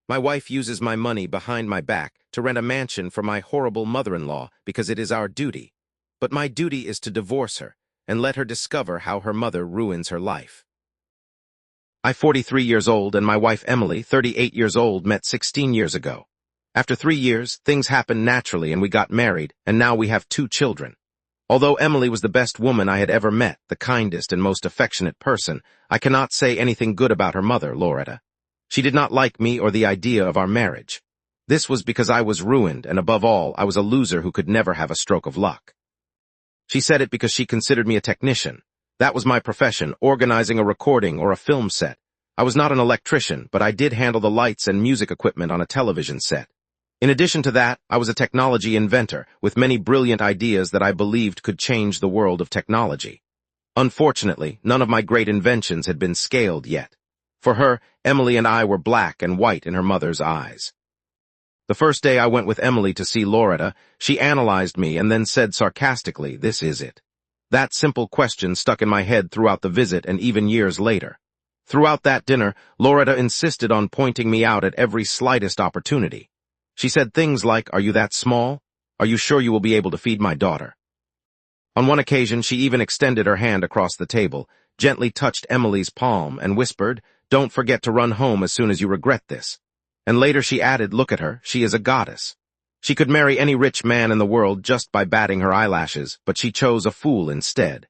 My wife uses my money behind my back to rent a mansion for my horrible mother-in-law because it is our duty. But my duty is to divorce her and let her discover how her mother ruins her life. I'm 43 years old and my wife Emily, 38 years old, met 16 years ago. After 3 years, things happened naturally and we got married, and now we have 2 children. Although Emily was the best woman I had ever met, the kindest and most affectionate person, I cannot say anything good about her mother, Loretta. She did not like me or the idea of our marriage. This was because I was ruined, and above all, I was a loser who could never have a stroke of luck. She said it because she considered me a technician. That was my profession, organizing a recording or a film set. I was not an electrician, but I did handle the lights and music equipment on a television set. In addition to that, I was a technology inventor, with many brilliant ideas that I believed could change the world of technology. Unfortunately, none of my great inventions had been scaled yet. For her, Emily and I were black and white in her mother's eyes. The first day I went with Emily to see Loretta, she analyzed me and then said sarcastically, "This is it." That simple question stuck in my head throughout the visit and even years later. Throughout that dinner, Loretta insisted on pointing me out at every slightest opportunity. She said things like, "Are you that small? Are you sure you will be able to feed my daughter?" On one occasion, she even extended her hand across the table, gently touched Emily's palm, and whispered, "Don't forget to run home as soon as you regret this." And later she added, "Look at her, she is a goddess. She could marry any rich man in the world just by batting her eyelashes, but she chose a fool instead."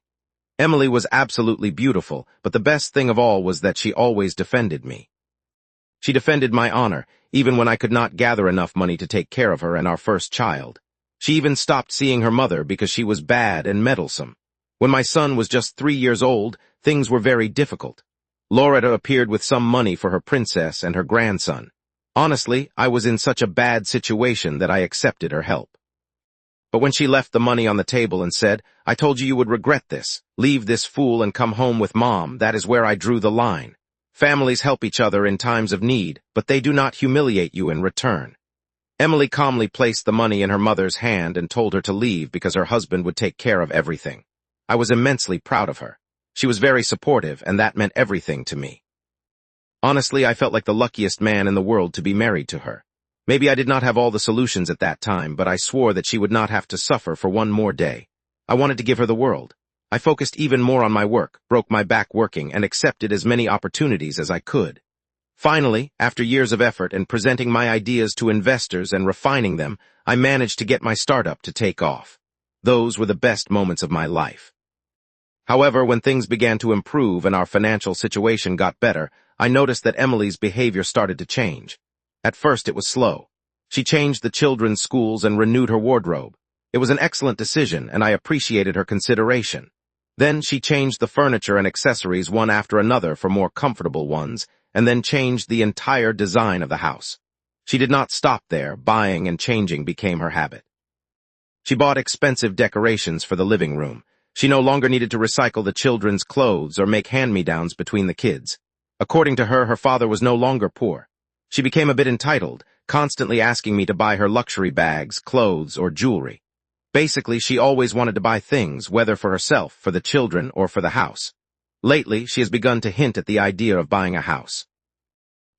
Emily was absolutely beautiful, but the best thing of all was that she always defended me. She defended my honor, even when I could not gather enough money to take care of her and our first child. She even stopped seeing her mother because she was bad and meddlesome. When my son was just 3 years old, things were very difficult. Loretta appeared with some money for her princess and her grandson. Honestly, I was in such a bad situation that I accepted her help. But when she left the money on the table and said, "I told you you would regret this. Leave this fool and come home with Mom," that is where I drew the line. Families help each other in times of need, but they do not humiliate you in return. Emily calmly placed the money in her mother's hand and told her to leave because her husband would take care of everything. I was immensely proud of her. She was very supportive, and that meant everything to me. Honestly, I felt like the luckiest man in the world to be married to her. Maybe I did not have all the solutions at that time, but I swore that she would not have to suffer for one more day. I wanted to give her the world. I focused even more on my work, broke my back working, and accepted as many opportunities as I could. Finally, after years of effort and presenting my ideas to investors and refining them, I managed to get my startup to take off. Those were the best moments of my life. However, when things began to improve and our financial situation got better, I noticed that Emily's behavior started to change. At first, it was slow. She changed the children's schools and renewed her wardrobe. It was an excellent decision, and I appreciated her consideration. Then she changed the furniture and accessories one after another for more comfortable ones, and then changed the entire design of the house. She did not stop there. Buying and changing became her habit. She bought expensive decorations for the living room. She no longer needed to recycle the children's clothes or make hand-me-downs between the kids. According to her, her father was no longer poor. She became a bit entitled, constantly asking me to buy her luxury bags, clothes, or jewelry. Basically, she always wanted to buy things, whether for herself, for the children, or for the house. Lately, she has begun to hint at the idea of buying a house.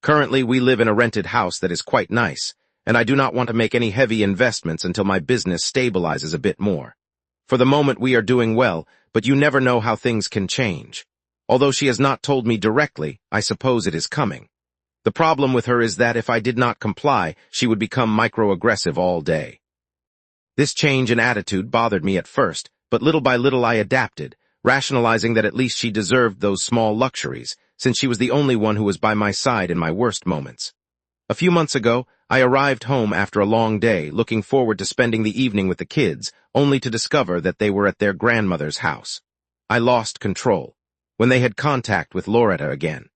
Currently, we live in a rented house that is quite nice, and I do not want to make any heavy investments until my business stabilizes a bit more. For the moment, we are doing well, but you never know how things can change. Although she has not told me directly, I suppose it is coming. The problem with her is that if I did not comply, she would become microaggressive all day. This change in attitude bothered me at first, but little by little I adapted, rationalizing that at least she deserved those small luxuries, since she was the only one who was by my side in my worst moments. A few months ago, I arrived home after a long day, looking forward to spending the evening with the kids, only to discover that they were at their grandmother's house. I lost control when they had contact with Loretta again.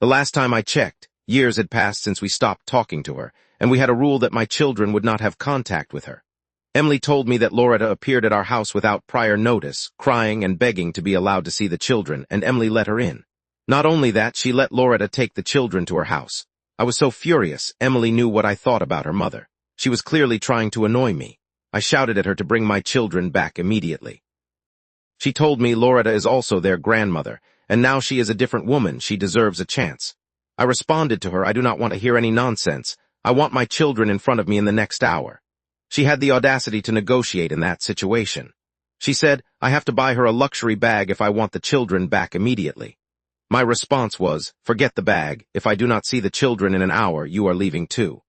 The last time I checked, years had passed since we stopped talking to her, and we had a rule that my children would not have contact with her. Emily told me that Loretta appeared at our house without prior notice, crying and begging to be allowed to see the children, and Emily let her in. Not only that, she let Loretta take the children to her house. I was so furious. Emily knew what I thought about her mother. She was clearly trying to annoy me. I shouted at her to bring my children back immediately. She told me Loretta is also their grandmother, and now she is a different woman. She deserves a chance. I responded to her, I do not want to hear any nonsense. I want my children in front of me in the next hour. She had the audacity to negotiate in that situation. She said, I have to buy her a luxury bag if I want the children back immediately. My response was, forget the bag, if I do not see the children in an hour, you are leaving too.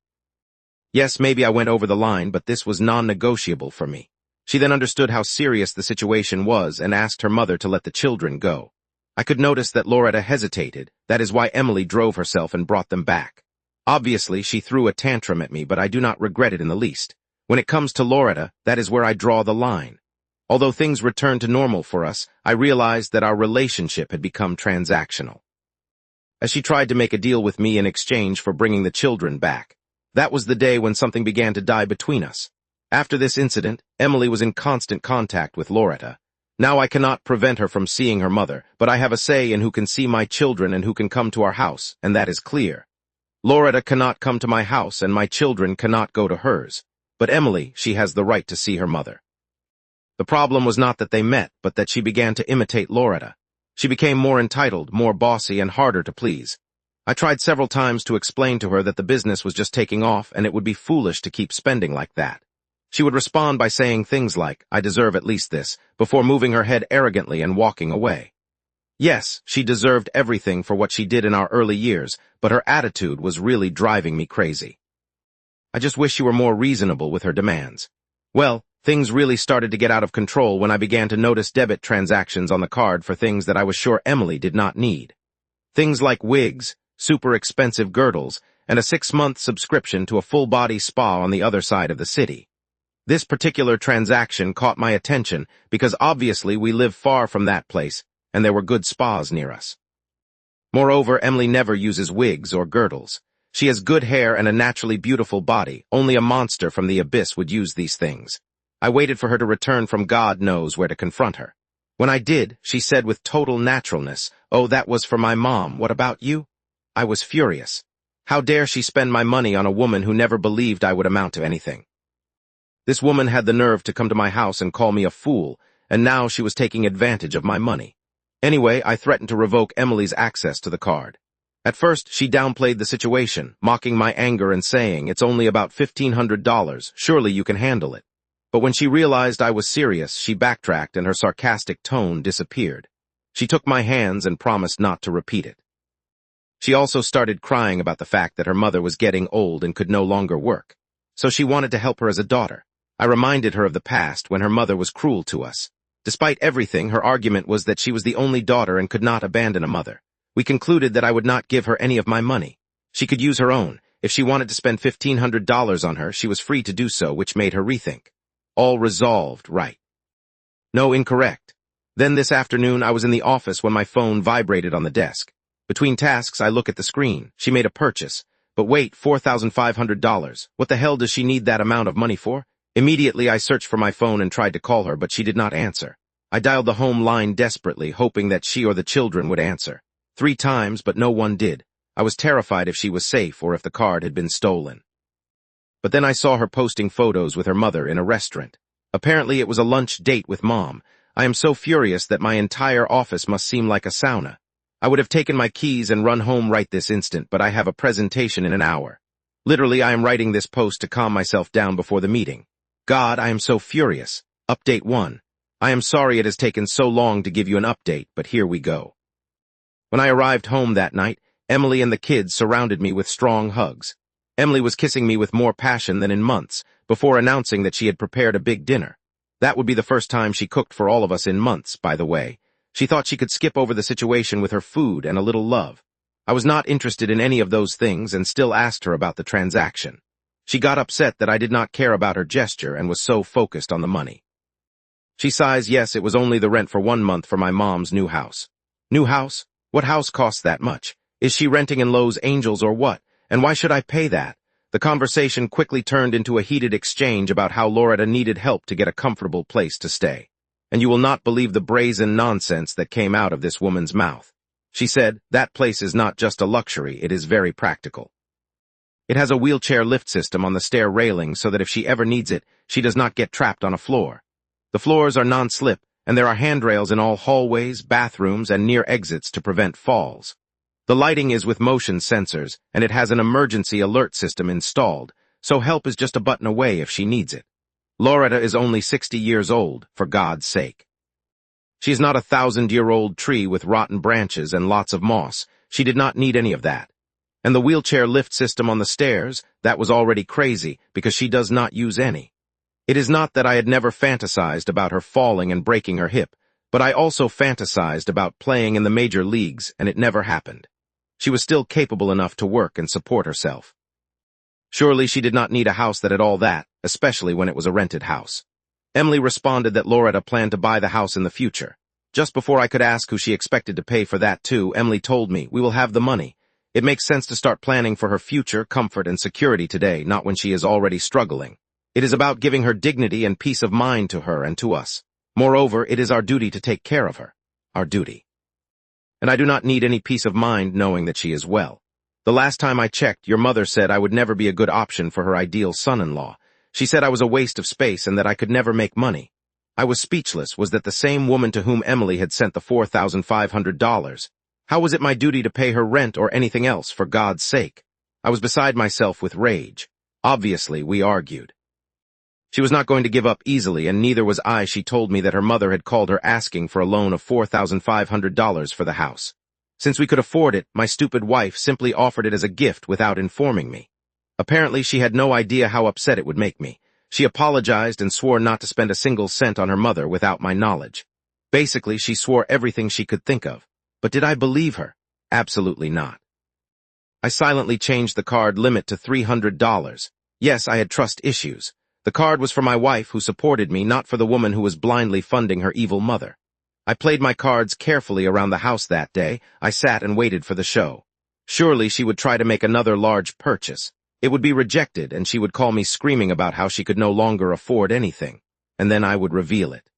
Yes, maybe I went over the line, but this was non-negotiable for me. She then understood how serious the situation was and asked her mother to let the children go. I could notice that Loretta hesitated. That is why Emily drove herself and brought them back. Obviously, she threw a tantrum at me, but I do not regret it in the least. When it comes to Loretta, that is where I draw the line. Although things returned to normal for us, I realized that our relationship had become transactional. As she tried to make a deal with me in exchange for bringing the children back, that was the day when something began to die between us. After this incident, Emily was in constant contact with Loretta. Now I cannot prevent her from seeing her mother, but I have a say in who can see my children and who can come to our house, and that is clear. Loretta cannot come to my house and my children cannot go to hers. But Emily, she has the right to see her mother. The problem was not that they met, but that she began to imitate Loretta. She became more entitled, more bossy, and harder to please. I tried several times to explain to her that the business was just taking off and it would be foolish to keep spending like that. She would respond by saying things like, I deserve at least this, before moving her head arrogantly and walking away. Yes, she deserved everything for what she did in our early years, but her attitude was really driving me crazy. I just wish she were more reasonable with her demands. Well, things really started to get out of control when I began to notice debit transactions on the card for things that I was sure Emily did not need. Things like wigs, super expensive girdles, and a 6-month subscription to a full-body spa on the other side of the city. This particular transaction caught my attention because obviously we live far from that place, and there were good spas near us. Moreover, Emily never uses wigs or girdles. She has good hair and a naturally beautiful body. Only a monster from the abyss would use these things. I waited for her to return from God knows where to confront her. When I did, she said with total naturalness, oh, that was for my mom. What about you? I was furious. How dare she spend my money on a woman who never believed I would amount to anything? This woman had the nerve to come to my house and call me a fool, and now she was taking advantage of my money. Anyway, I threatened to revoke Emily's access to the card. At first, she downplayed the situation, mocking my anger and saying, it's only about $1,500, surely you can handle it. But when she realized I was serious, she backtracked and her sarcastic tone disappeared. She took my hands and promised not to repeat it. She also started crying about the fact that her mother was getting old and could no longer work. So she wanted to help her as a daughter. I reminded her of the past when her mother was cruel to us. Despite everything, her argument was that she was the only daughter and could not abandon a mother. We concluded that I would not give her any of my money. She could use her own. If she wanted to spend $1,500 on her, she was free to do so, which made her rethink. All resolved, right? No, incorrect. Then this afternoon, I was in the office when my phone vibrated on the desk. Between tasks, I look at the screen. She made a purchase. But wait, $4,500. What the hell does she need that amount of money for? Immediately, I searched for my phone and tried to call her, but she did not answer. I dialed the home line desperately, hoping that she or the children would answer. 3 times, but no one did. I was terrified if she was safe or if the card had been stolen. But then I saw her posting photos with her mother in a restaurant. Apparently, it was a lunch date with Mom. I am so furious that my entire office must seem like a sauna. I would have taken my keys and run home right this instant, but I have a presentation in an hour. Literally, I am writing this post to calm myself down before the meeting. God, I am so furious. Update 1. I am sorry it has taken so long to give you an update, but here we go. When I arrived home that night, Emily and the kids surrounded me with strong hugs. Emily was kissing me with more passion than in months, before announcing that she had prepared a big dinner. That would be the first time she cooked for all of us in months, by the way. She thought she could skip over the situation with her food and a little love. I was not interested in any of those things and still asked her about the transaction. She got upset that I did not care about her gesture and was so focused on the money. She sighs, yes, it was only the rent for 1 month for my mom's new house. New house? What house costs that much? Is she renting in Lowe's Angels or what? And why should I pay that? The conversation quickly turned into a heated exchange about how Loretta needed help to get a comfortable place to stay. And you will not believe the brazen nonsense that came out of this woman's mouth. She said, that place is not just a luxury, it is very practical. It has a wheelchair lift system on the stair railing so that if she ever needs it, she does not get trapped on a floor. The floors are non-slip, and there are handrails in all hallways, bathrooms, and near exits to prevent falls. The lighting is with motion sensors, and it has an emergency alert system installed, so help is just a button away if she needs it. Loretta is only 60 years old, for God's sake. She is not a 1,000-year-old tree with rotten branches and lots of moss. She did not need any of that. And the wheelchair lift system on the stairs, that was already crazy because she does not use any. It is not that I had never fantasized about her falling and breaking her hip, but I also fantasized about playing in the major leagues, and it never happened. She was still capable enough to work and support herself. Surely she did not need a house that had all that, especially when it was a rented house. Emily responded that Loretta planned to buy the house in the future. Just before I could ask who she expected to pay for that too, Emily told me, "We will have the money. It makes sense to start planning for her future, comfort, and security today, not when she is already struggling. It is about giving her dignity and peace of mind to her and to us. Moreover, it is our duty to take care of her. Our duty. And I do not need any peace of mind knowing that she is well. The last time I checked, your mother said I would never be a good option for her ideal son-in-law. She said I was a waste of space and that I could never make money. I was speechless. Was that the same woman to whom Emily had sent the $4,500? How was it my duty to pay her rent or anything else, for God's sake? I was beside myself with rage. Obviously, we argued. She was not going to give up easily, and neither was I. She told me that her mother had called her asking for a loan of $4,500 for the house. Since we could afford it, my stupid wife simply offered it as a gift without informing me. Apparently, she had no idea how upset it would make me. She apologized and swore not to spend a single cent on her mother without my knowledge. Basically, she swore everything she could think of. But did I believe her? Absolutely not. I silently changed the card limit to $300. Yes, I had trust issues. The card was for my wife who supported me, not for the woman who was blindly funding her evil mother. I played my cards carefully around the house that day. I sat and waited for the show. Surely she would try to make another large purchase. It would be rejected, and she would call me screaming about how she could no longer afford anything. And then I would reveal it.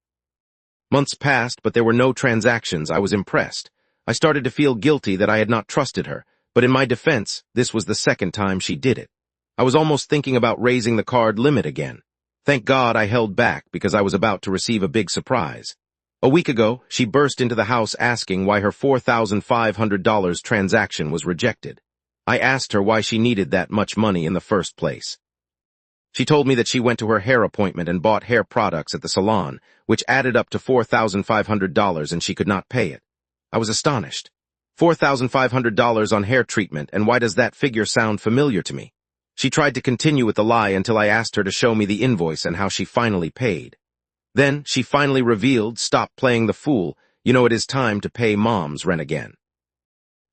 Months passed, but there were no transactions. I was impressed. I started to feel guilty that I had not trusted her, but in my defense, this was the second time she did it. I was almost thinking about raising the card limit again. Thank God I held back because I was about to receive a big surprise. A week ago, she burst into the house asking why her $4,500 transaction was rejected. I asked her why she needed that much money in the first place. She told me that she went to her hair appointment and bought hair products at the salon, which added up to $4,500, and she could not pay it. I was astonished. $4,500 on hair treatment, and why does that figure sound familiar to me? She tried to continue with the lie until I asked her to show me the invoice and how she finally paid. Then she finally revealed, "Stop playing the fool. You know it is time to pay Mom's rent again."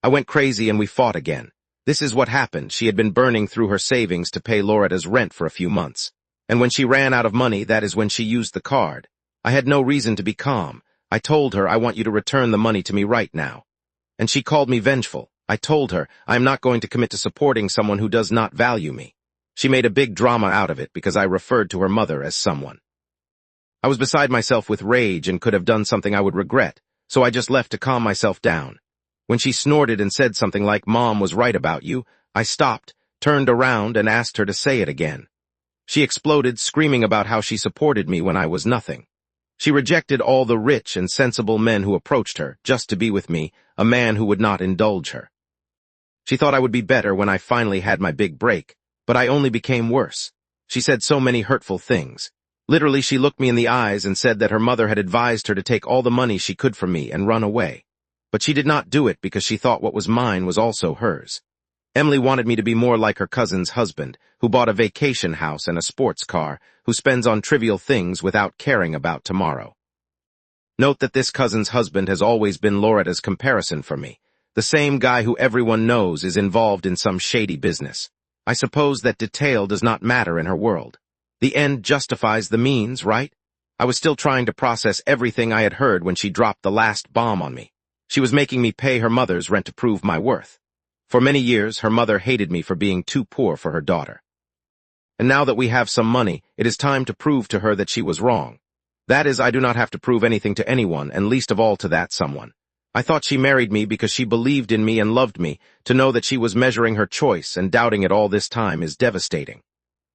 I went crazy and we fought again. This is what happened. She had been burning through her savings to pay Loretta's rent for a few months. And when she ran out of money, that is when she used the card. I had no reason to be calm. I told her, "I want you to return the money to me right now." And she called me vengeful. I told her, "I am not going to commit to supporting someone who does not value me." She made a big drama out of it because I referred to her mother as someone. I was beside myself with rage and could have done something I would regret, so I just left to calm myself down. When she snorted and said something like, "Mom was right about you," I stopped, turned around, and asked her to say it again. She exploded, screaming about how she supported me when I was nothing. She rejected all the rich and sensible men who approached her, just to be with me, a man who would not indulge her. She thought I would be better when I finally had my big break, but I only became worse. She said so many hurtful things. Literally, she looked me in the eyes and said that her mother had advised her to take all the money she could from me and run away. But she did not do it because she thought what was mine was also hers. Emily wanted me to be more like her cousin's husband, who bought a vacation house and a sports car, who spends on trivial things without caring about tomorrow. Note that this cousin's husband has always been Loretta's comparison for me. The same guy who everyone knows is involved in some shady business. I suppose that detail does not matter in her world. The end justifies the means, right? I was still trying to process everything I had heard when she dropped the last bomb on me. She was making me pay her mother's rent to prove my worth. For many years, her mother hated me for being too poor for her daughter. And now that we have some money, it is time to prove to her that she was wrong. That is, I do not have to prove anything to anyone, and least of all to that someone. I thought she married me because she believed in me and loved me. To know that she was measuring her choice and doubting it all this time is devastating.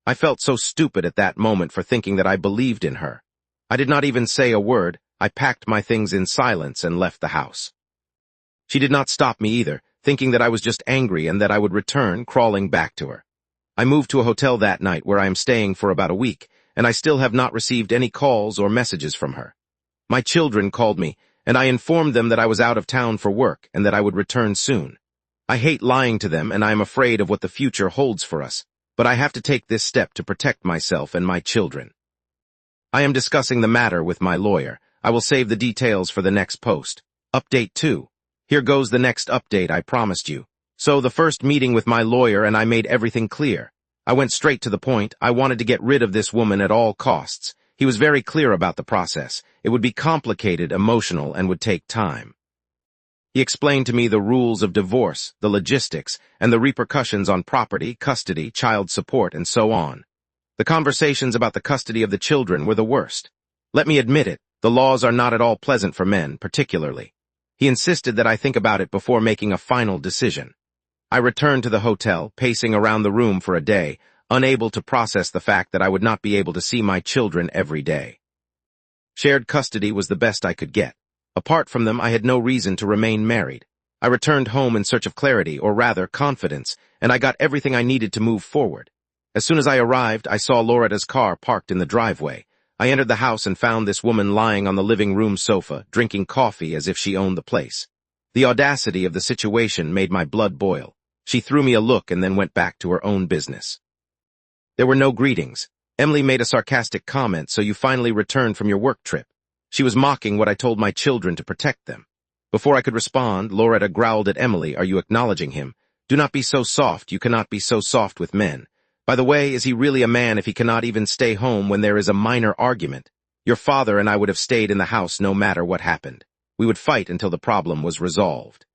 I felt so stupid at that moment for thinking that I believed in her. I did not even say a word. I packed my things in silence and left the house. She did not stop me either, thinking that I was just angry and that I would return, crawling back to her. I moved to a hotel that night where I am staying for about a week, and I still have not received any calls or messages from her. My children called me, and I informed them that I was out of town for work and that I would return soon. I hate lying to them, and I am afraid of what the future holds for us, but I have to take this step to protect myself and my children. I am discussing the matter with my lawyer. I will save the details for the next post. Update 2. Here goes the next update I promised you. So the first meeting with my lawyer and I made everything clear. I went straight to the point. I wanted to get rid of this woman at all costs. He was very clear about the process. It would be complicated, emotional, and would take time. He explained to me the rules of divorce, the logistics, and the repercussions on property, custody, child support, and so on. The conversations about the custody of the children were the worst. Let me admit it, the laws are not at all pleasant for men, particularly. He insisted that I think about it before making a final decision. I returned to the hotel, pacing around the room for a day, unable to process the fact that I would not be able to see my children every day. Shared custody was the best I could get. Apart from them, I had no reason to remain married. I returned home in search of clarity, or rather, confidence, and I got everything I needed to move forward. As soon as I arrived, I saw Loretta's car parked in the driveway. I entered the house and found this woman lying on the living room sofa, drinking coffee as if she owned the place. The audacity of the situation made my blood boil. She threw me a look and then went back to her own business. There were no greetings. Emily made a sarcastic comment, so you finally returned from your work trip. She was mocking what I told my children to protect them. Before I could respond, Loretta growled at Emily, "Are you acknowledging him? Do not be so soft. You cannot be so soft with men. By the way, is he really a man if he cannot even stay home when there is a minor argument? Your father and I would have stayed in the house no matter what happened. We would fight until the problem was resolved."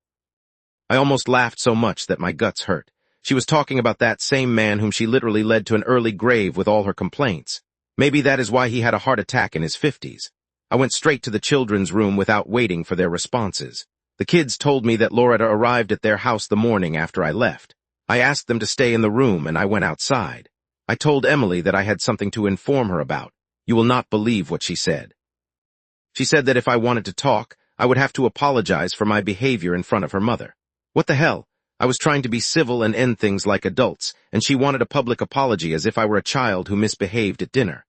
I almost laughed so much that my guts hurt. She was talking about that same man whom she literally led to an early grave with all her complaints. Maybe that is why he had a heart attack in his 50s. I went straight to the children's room without waiting for their responses. The kids told me that Loretta arrived at their house the morning after I left. I asked them to stay in the room and I went outside. I told Emily that I had something to inform her about. You will not believe what she said. She said that if I wanted to talk, I would have to apologize for my behavior in front of her mother. What the hell? I was trying to be civil and end things like adults, and she wanted a public apology as if I were a child who misbehaved at dinner.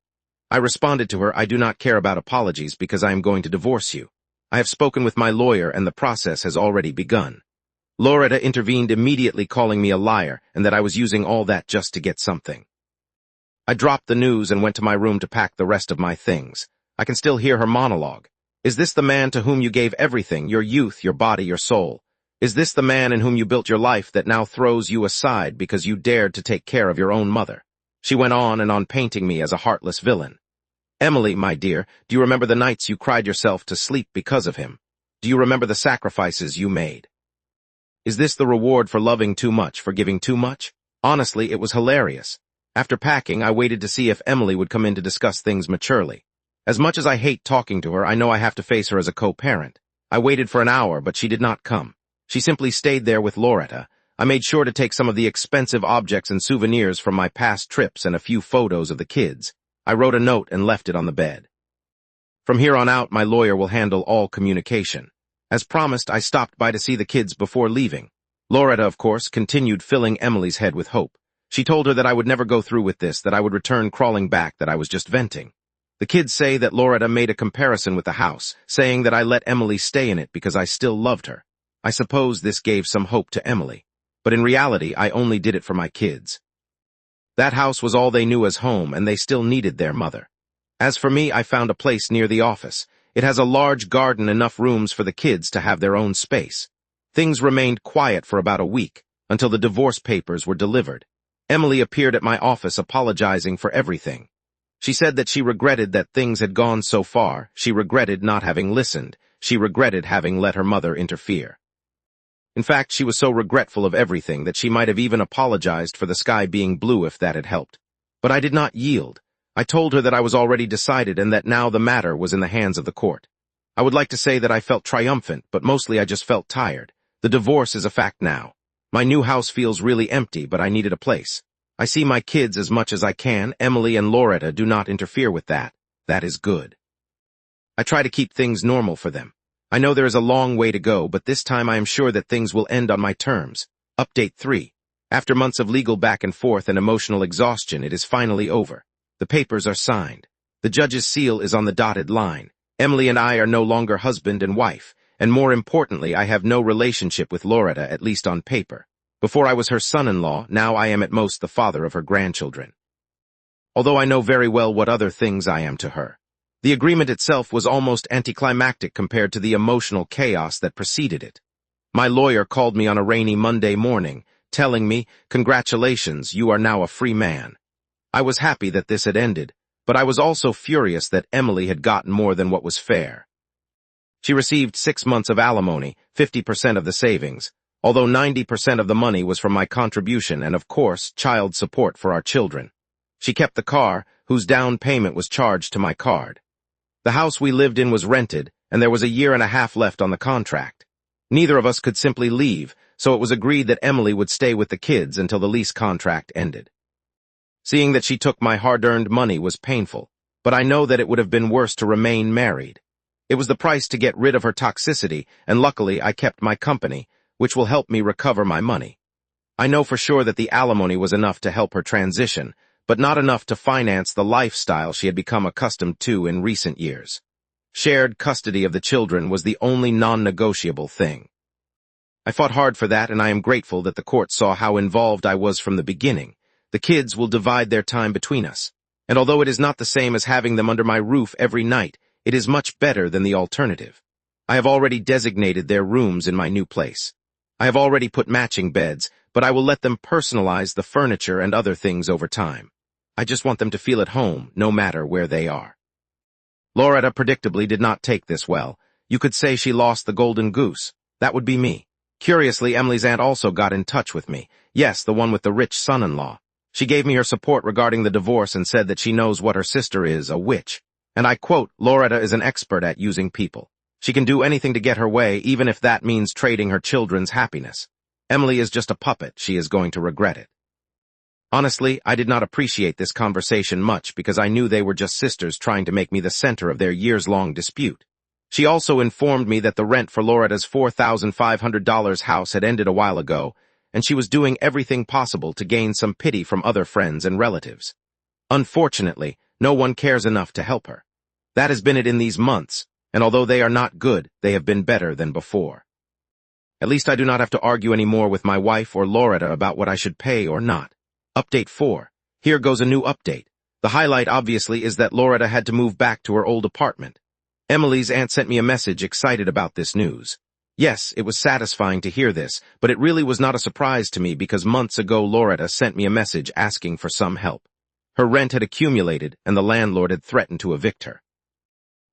I responded to her, "I do not care about apologies because I am going to divorce you. I have spoken with my lawyer and the process has already begun." Loretta intervened immediately, calling me a liar and that I was using all that just to get something. I dropped the news and went to my room to pack the rest of my things. I can still hear her monologue. "Is this the man to whom you gave everything, your youth, your body, your soul? Is this the man in whom you built your life that now throws you aside because you dared to take care of your own mother?" She went on and on, painting me as a heartless villain. "Emily, my dear, do you remember the nights you cried yourself to sleep because of him? Do you remember the sacrifices you made? Is this the reward for loving too much, for giving too much?" Honestly, it was hilarious. After packing, I waited to see if Emily would come in to discuss things maturely. As much as I hate talking to her, I know I have to face her as a co-parent. I waited for an hour, but she did not come. She simply stayed there with Loretta. I made sure to take some of the expensive objects and souvenirs from my past trips and a few photos of the kids. I wrote a note and left it on the bed. From here on out, my lawyer will handle all communication. As promised, I stopped by to see the kids before leaving. Loretta, of course, continued filling Emily's head with hope. She told her that I would never go through with this, that I would return crawling back, that I was just venting. The kids say that Loretta made a comparison with the house, saying that I let Emily stay in it because I still loved her. I suppose this gave some hope to Emily. But in reality, I only did it for my kids. That house was all they knew as home, and they still needed their mother. As for me, I found a place near the office. It has a large garden, enough rooms for the kids to have their own space. Things remained quiet for about a week, until the divorce papers were delivered. Emily appeared at my office apologizing for everything. She said that she regretted that things had gone so far. She regretted not having listened. She regretted having let her mother interfere. In fact, she was so regretful of everything that she might have even apologized for the sky being blue if that had helped. But I did not yield. I told her that I was already decided and that now the matter was in the hands of the court. I would like to say that I felt triumphant, but mostly I just felt tired. The divorce is a fact now. My new house feels really empty, but I needed a place. I see my kids as much as I can. Emily and Loretta do not interfere with that. That is good. I try to keep things normal for them. I know there is a long way to go, but this time I am sure that things will end on my terms. Update 3. After months of legal back and forth and emotional exhaustion, it is finally over. The papers are signed. The judge's seal is on the dotted line. Emily and I are no longer husband and wife, and more importantly, I have no relationship with Loretta, at least on paper. Before I was her son-in-law, now I am at most the father of her grandchildren. Although I know very well what other things I am to her. The agreement itself was almost anticlimactic compared to the emotional chaos that preceded it. My lawyer called me on a rainy Monday morning, telling me, "Congratulations, you are now a free man." I was happy that this had ended, but I was also furious that Emily had gotten more than what was fair. She received 6 months of alimony, 50% of the savings, although 90% of the money was from my contribution and, of course, child support for our children. She kept the car, whose down payment was charged to my card. The house we lived in was rented, and there was a year and a half left on the contract. Neither of us could simply leave, so it was agreed that Emily would stay with the kids until the lease contract ended. Seeing that she took my hard-earned money was painful, but I know that it would have been worse to remain married. It was the price to get rid of her toxicity, and luckily I kept my company, which will help me recover my money. I know for sure that the alimony was enough to help her transition, but not enough to finance the lifestyle she had become accustomed to in recent years. Shared custody of the children was the only non-negotiable thing. I fought hard for that, and I am grateful that the court saw how involved I was from the beginning. The kids will divide their time between us, and although it is not the same as having them under my roof every night, it is much better than the alternative. I have already designated their rooms in my new place. I have already put matching beds, but I will let them personalize the furniture and other things over time. I just want them to feel at home, no matter where they are. Loretta predictably did not take this well. You could say she lost the golden goose. That would be me. Curiously, Emily's aunt also got in touch with me. Yes, the one with the rich son-in-law. She gave me her support regarding the divorce and said that she knows what her sister is, a witch. And I quote, "Loretta is an expert at using people. She can do anything to get her way, even if that means trading her children's happiness. Emily is just a puppet. She is going to regret it." Honestly, I did not appreciate this conversation much because I knew they were just sisters trying to make me the center of their years-long dispute. She also informed me that the rent for Loretta's $4,500 house had ended a while ago, and she was doing everything possible to gain some pity from other friends and relatives. Unfortunately, no one cares enough to help her. That has been it in these months, and although they are not good, they have been better than before. At least I do not have to argue anymore with my wife or Loretta about what I should pay or not. Update 4. Here goes a new update. The highlight, obviously, is that Loretta had to move back to her old apartment. Emily's aunt sent me a message excited about this news. Yes, it was satisfying to hear this, but it really was not a surprise to me because months ago Loretta sent me a message asking for some help. Her rent had accumulated, and the landlord had threatened to evict her.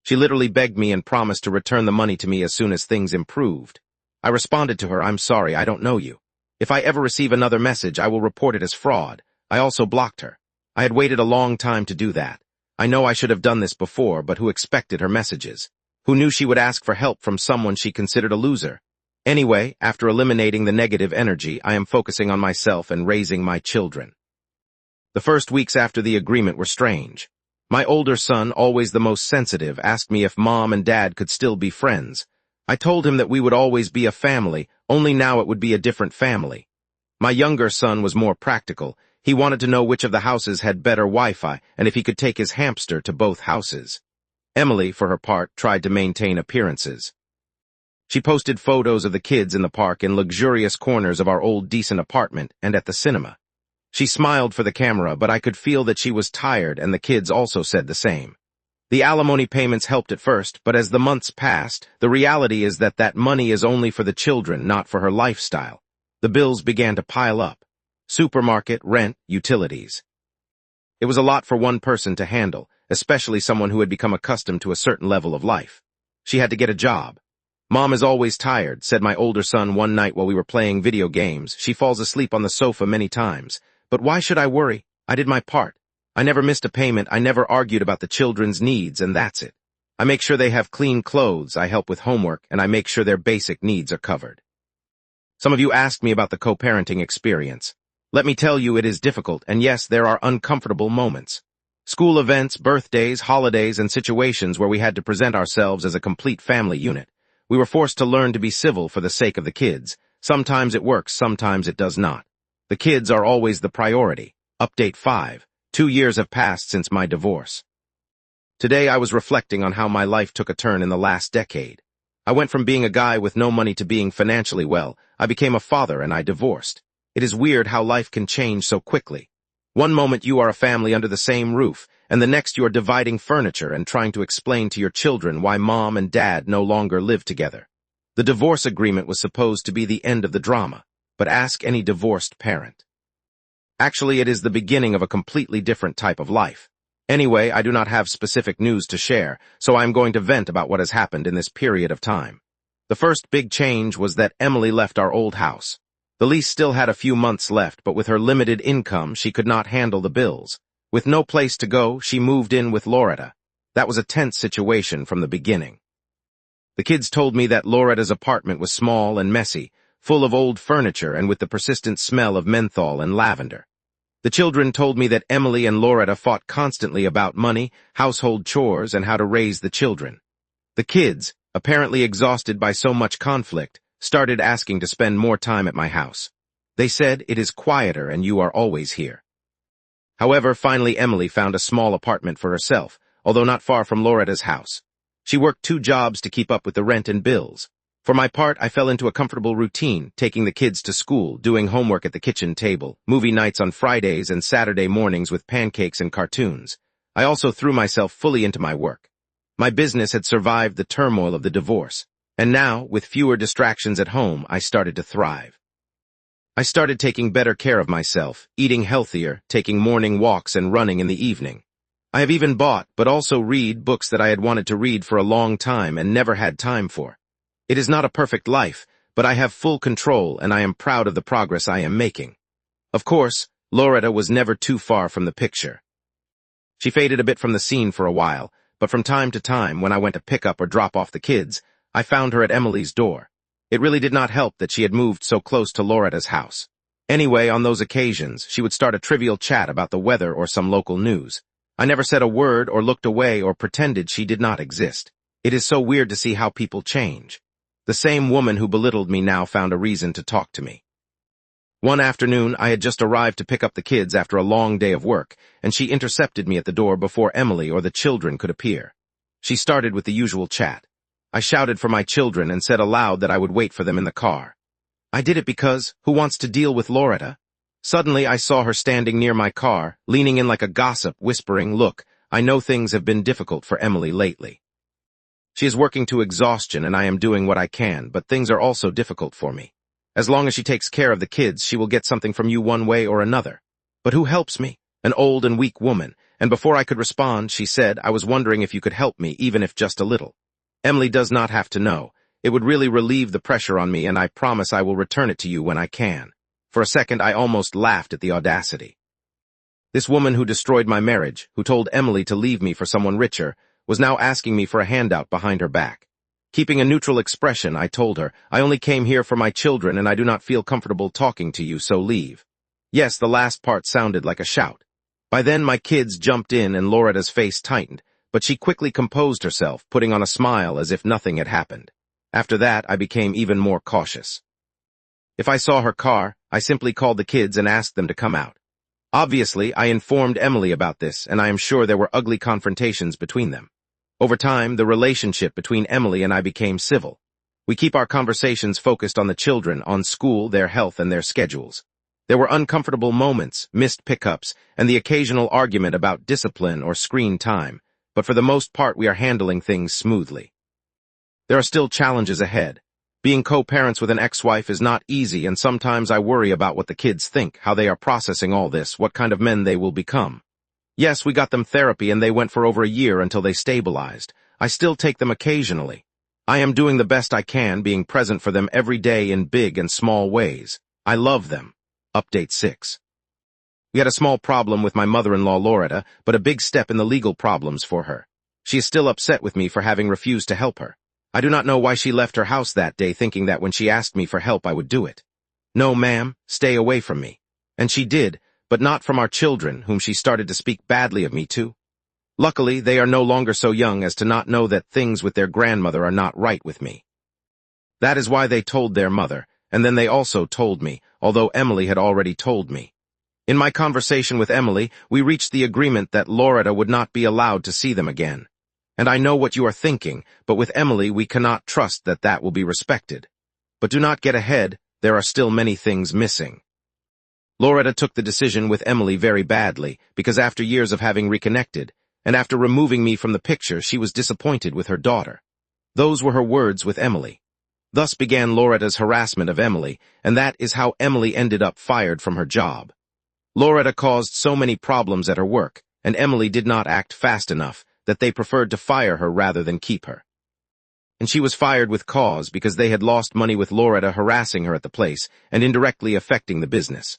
She literally begged me and promised to return the money to me as soon as things improved. I responded to her, "I'm sorry, I don't know you. If I ever receive another message, I will report it as fraud." I also blocked her. I had waited a long time to do that. I know I should have done this before, but who expected her messages? Who knew she would ask for help from someone she considered a loser? Anyway, after eliminating the negative energy, I am focusing on myself and raising my children. The first weeks after the agreement were strange. My older son, always the most sensitive, asked me if Mom and Dad could still be friends. I told him that we would always be a family, only now it would be a different family. My younger son was more practical. He wanted to know which of the houses had better Wi-Fi and if he could take his hamster to both houses. Emily, for her part, tried to maintain appearances. She posted photos of the kids in the park in luxurious corners of our old decent apartment and at the cinema. She smiled for the camera, but I could feel that she was tired, and the kids also said the same. The alimony payments helped at first, but as the months passed, the reality is that that money is only for the children, not for her lifestyle. The bills began to pile up. Supermarket, rent, utilities. It was a lot for one person to handle, especially someone who had become accustomed to a certain level of life. She had to get a job. "Mom is always tired," said my older son one night while we were playing video games. "She falls asleep on the sofa many times. But why should I worry? I did my part. I never missed a payment, I never argued about the children's needs, and that's it. I make sure they have clean clothes, I help with homework, and I make sure their basic needs are covered." Some of you asked me about the co-parenting experience. Let me tell you, it is difficult, and yes, there are uncomfortable moments. School events, birthdays, holidays, and situations where we had to present ourselves as a complete family unit. We were forced to learn to be civil for the sake of the kids. Sometimes it works, sometimes it does not. The kids are always the priority. Update 5. 2 years have passed since my divorce. Today I was reflecting on how my life took a turn in the last decade. I went from being a guy with no money to being financially well. I became a father and I divorced. It is weird how life can change so quickly. One moment you are a family under the same roof, and the next you are dividing furniture and trying to explain to your children why mom and dad no longer live together. The divorce agreement was supposed to be the end of the drama, but ask any divorced parent. Actually, it is the beginning of a completely different type of life. Anyway, I do not have specific news to share, so I am going to vent about what has happened in this period of time. The first big change was that Emily left our old house. The lease still had a few months left, but with her limited income, she could not handle the bills. With no place to go, she moved in with Loretta. That was a tense situation from the beginning. The kids told me that Loretta's apartment was small and messy, full of old furniture and with the persistent smell of menthol and lavender. The children told me that Emily and Loretta fought constantly about money, household chores, and how to raise the children. The kids, apparently exhausted by so much conflict, started asking to spend more time at my house. They said, "It is quieter and you are always here." However, finally Emily found a small apartment for herself, although not far from Loretta's house. She worked 2 jobs to keep up with the rent and bills. For my part, I fell into a comfortable routine, taking the kids to school, doing homework at the kitchen table, movie nights on Fridays and Saturday mornings with pancakes and cartoons. I also threw myself fully into my work. My business had survived the turmoil of the divorce, and now, with fewer distractions at home, I started to thrive. I started taking better care of myself, eating healthier, taking morning walks and running in the evening. I have even bought, but also read, books that I had wanted to read for a long time and never had time for. It is not a perfect life, but I have full control and I am proud of the progress I am making. Of course, Loretta was never too far from the picture. She faded a bit from the scene for a while, but from time to time, when I went to pick up or drop off the kids, I found her at Emily's door. It really did not help that she had moved so close to Loretta's house. Anyway, on those occasions, she would start a trivial chat about the weather or some local news. I never said a word or looked away or pretended she did not exist. It is so weird to see how people change. The same woman who belittled me now found a reason to talk to me. One afternoon, I had just arrived to pick up the kids after a long day of work, and she intercepted me at the door before Emily or the children could appear. She started with the usual chat. I shouted for my children and said aloud that I would wait for them in the car. I did it because, who wants to deal with Loretta? Suddenly, I saw her standing near my car, leaning in like a gossip, whispering, "Look, I know things have been difficult for Emily lately. She is working to exhaustion and I am doing what I can, but things are also difficult for me. As long as she takes care of the kids, she will get something from you one way or another. But who helps me? An old and weak woman." And before I could respond, she said, "I was wondering if you could help me, even if just a little. Emily does not have to know. It would really relieve the pressure on me, and I promise I will return it to you when I can." For a second, I almost laughed at the audacity. This woman who destroyed my marriage, who told Emily to leave me for someone richer, was now asking me for a handout behind her back. Keeping a neutral expression, I told her, "I only came here for my children and I do not feel comfortable talking to you, so leave." Yes, the last part sounded like a shout. By then my kids jumped in and Loretta's face tightened, but she quickly composed herself, putting on a smile as if nothing had happened. After that, I became even more cautious. If I saw her car, I simply called the kids and asked them to come out. Obviously, I informed Emily about this, and I am sure there were ugly confrontations between them. Over time, the relationship between Emily and I became civil. We keep our conversations focused on the children, on school, their health, and their schedules. There were uncomfortable moments, missed pickups, and the occasional argument about discipline or screen time, but for the most part we are handling things smoothly. There are still challenges ahead. Being co-parents with an ex-wife is not easy, and sometimes I worry about what the kids think, how they are processing all this, what kind of men they will become. Yes, we got them therapy and they went for over a year until they stabilized. I still take them occasionally. I am doing the best I can, being present for them every day in big and small ways. I love them. Update 6. We had a small problem with my mother-in-law Loretta, but a big step in the legal problems for her. She is still upset with me for having refused to help her. I do not know why she left her house that day thinking that when she asked me for help I would do it. "No, ma'am, stay away from me." And she did, but not from our children, whom she started to speak badly of me to. Luckily, they are no longer so young as to not know that things with their grandmother are not right with me. That is why they told their mother, and then they also told me, although Emily had already told me. In my conversation with Emily, we reached the agreement that Loretta would not be allowed to see them again. And I know what you are thinking, but with Emily we cannot trust that that will be respected. But do not get ahead, there are still many things missing. Loretta took the decision with Emily very badly, because after years of having reconnected, and after removing me from the picture, she was disappointed with her daughter. Those were her words with Emily. Thus began Loretta's harassment of Emily, and that is how Emily ended up fired from her job. Loretta caused so many problems at her work, and Emily did not act fast enough, that they preferred to fire her rather than keep her. And she was fired with cause because they had lost money with Loretta harassing her at the place and indirectly affecting the business.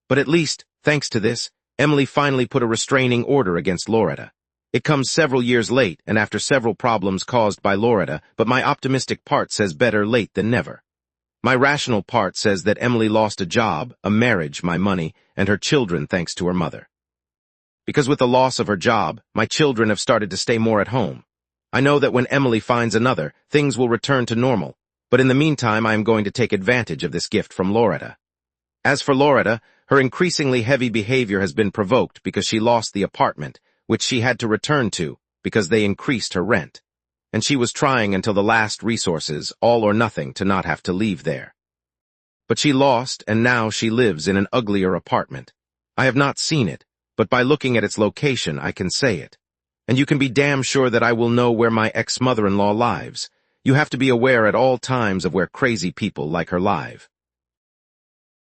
But at least, thanks to this, Emily finally put a restraining order against Loretta. It comes several years late and after several problems caused by Loretta, but my optimistic part says better late than never. My rational part says that Emily lost a job, a marriage, my money, and her children thanks to her mother. Because with the loss of her job, my children have started to stay more at home. I know that when Emily finds another, things will return to normal, but in the meantime I am going to take advantage of this gift from Loretta. As for Loretta, her increasingly heavy behavior has been provoked because she lost the apartment, which she had to return to because they increased her rent. And she was trying until the last resources, all or nothing, to not have to leave there. But she lost, and now she lives in an uglier apartment. I have not seen it, but by looking at its location I can say it. And you can be damn sure that I will know where my ex-mother-in-law lives. You have to be aware at all times of where crazy people like her live.